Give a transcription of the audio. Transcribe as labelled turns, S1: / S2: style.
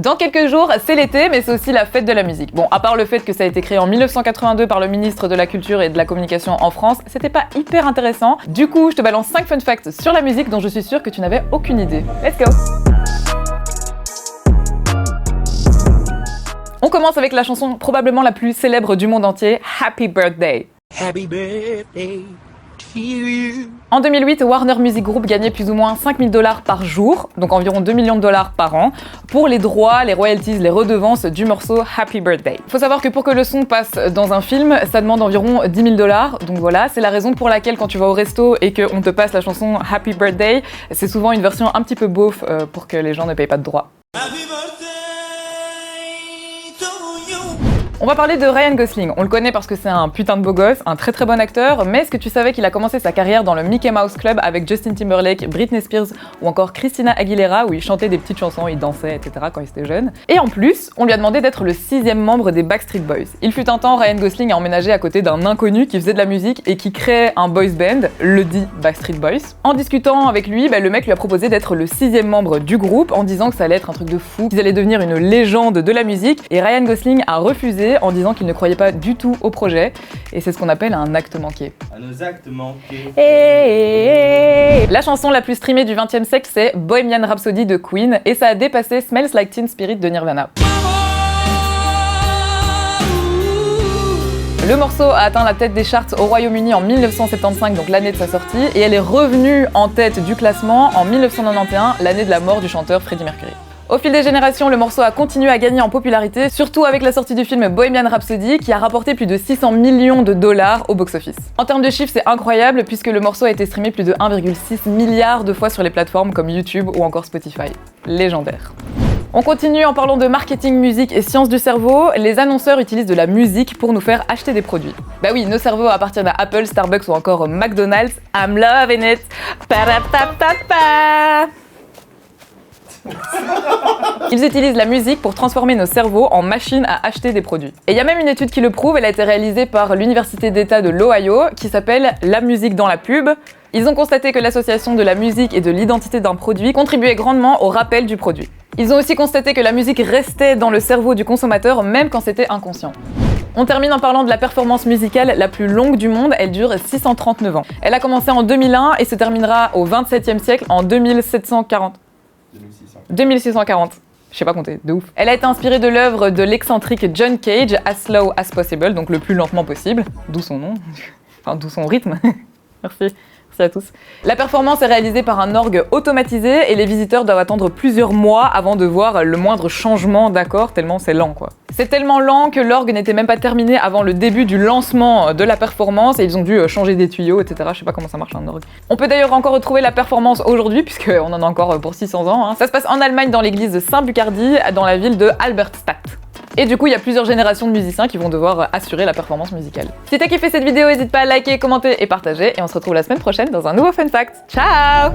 S1: Dans quelques jours, c'est l'été, mais c'est aussi la fête de la musique. Bon, à part le fait que ça a été créé en 1982 par le ministre de la Culture et de la Communication en France, c'était pas hyper intéressant. Du coup, je te balance 5 fun facts sur la musique dont je suis sûre que tu n'avais aucune idée. Let's go! On commence avec la chanson probablement la plus célèbre du monde entier, Happy Birthday.
S2: Happy birthday to you.
S1: En 2008, Warner Music Group gagnait plus ou moins 5 000 $ par jour, donc environ 2 millions de dollars par an, pour les droits, les royalties, les redevances du morceau Happy Birthday. Faut savoir que pour que le son passe dans un film, ça demande environ 10 000 $, donc voilà, c'est la raison pour laquelle quand tu vas au resto et qu'on te passe la chanson Happy Birthday, c'est souvent une version un petit peu beauf pour que les gens ne payent pas de droits.
S2: Happy birthday to you.
S1: On va parler de Ryan Gosling. On le connaît parce que c'est un putain de beau gosse, un très très bon acteur, mais est-ce que tu savais qu'il a commencé sa carrière dans le Mickey Mouse Club avec Justin Timberlake, Britney Spears ou encore Christina Aguilera, où il chantait des petites chansons, il dansait, etc. quand il était jeune. Et en plus, on lui a demandé d'être le 6e membre des Backstreet Boys. Il fut un temps, Ryan Gosling a emménagé à côté d'un inconnu qui faisait de la musique et qui créait un boys band, le dit Backstreet Boys. En discutant avec lui, le mec lui a proposé d'être le 6e membre du groupe en disant que ça allait être un truc de fou, qu'ils allaient devenir une légende de la musique, et Ryan Gosling a refusé en disant qu'il ne croyait pas du tout au projet, et c'est ce qu'on appelle un acte manqué.
S3: À nos actes manqués.
S1: La chanson la plus streamée du XXe siècle, c'est Bohemian Rhapsody de Queen, et ça a dépassé Smells Like Teen Spirit de Nirvana. Le morceau a atteint la tête des charts au Royaume-Uni en 1975, donc l'année de sa sortie, et elle est revenue en tête du classement en 1991, l'année de la mort du chanteur Freddie Mercury. Au fil des générations, le morceau a continué à gagner en popularité, surtout avec la sortie du film Bohemian Rhapsody, qui a rapporté plus de 600 millions de dollars au box-office. En termes de chiffres, c'est incroyable, puisque le morceau a été streamé plus de 1,6 milliard de fois sur les plateformes comme YouTube ou encore Spotify. Légendaire. On continue en parlant de marketing, musique et sciences du cerveau. Les annonceurs utilisent de la musique pour nous faire acheter des produits. Bah oui, nos cerveaux appartiennent à Apple, Starbucks ou encore McDonald's. I'm loving it. Pa-ra-pa-pa-pa. Ils utilisent la musique pour transformer nos cerveaux en machines à acheter des produits. Et il y a même une étude qui le prouve, elle a été réalisée par l'Université d'État de l'Ohio, qui s'appelle La musique dans la pub. Ils ont constaté que l'association de la musique et de l'identité d'un produit contribuait grandement au rappel du produit. Ils ont aussi constaté que la musique restait dans le cerveau du consommateur même quand c'était inconscient. On termine en parlant de la performance musicale la plus longue du monde, elle dure 639 ans. Elle a commencé en 2001 et se terminera au XXe siècle en 2740. 2640. Je sais pas compter, de ouf. Elle a été inspirée de l'œuvre de l'excentrique John Cage, As Slow as Possible, donc le plus lentement possible, d'où son nom, enfin d'où son rythme. Merci. Merci à tous. La performance est réalisée par un orgue automatisé et les visiteurs doivent attendre plusieurs mois avant de voir le moindre changement d'accord, tellement c'est lent quoi. C'est tellement lent que l'orgue n'était même pas terminé avant le début du lancement de la performance et ils ont dû changer des tuyaux, etc. Je sais pas comment ça marche un orgue. On peut d'ailleurs encore retrouver la performance aujourd'hui, puisqu'on en a encore pour 600 ans. Hein. Ça se passe en Allemagne dans l'église de Saint-Bucardi, dans la ville de Halberstadt. Et du coup, il y a plusieurs générations de musiciens qui vont devoir assurer la performance musicale. Si t'as kiffé cette vidéo, n'hésite pas à liker, commenter et partager. Et on se retrouve la semaine prochaine dans un nouveau Fun Fact. Ciao!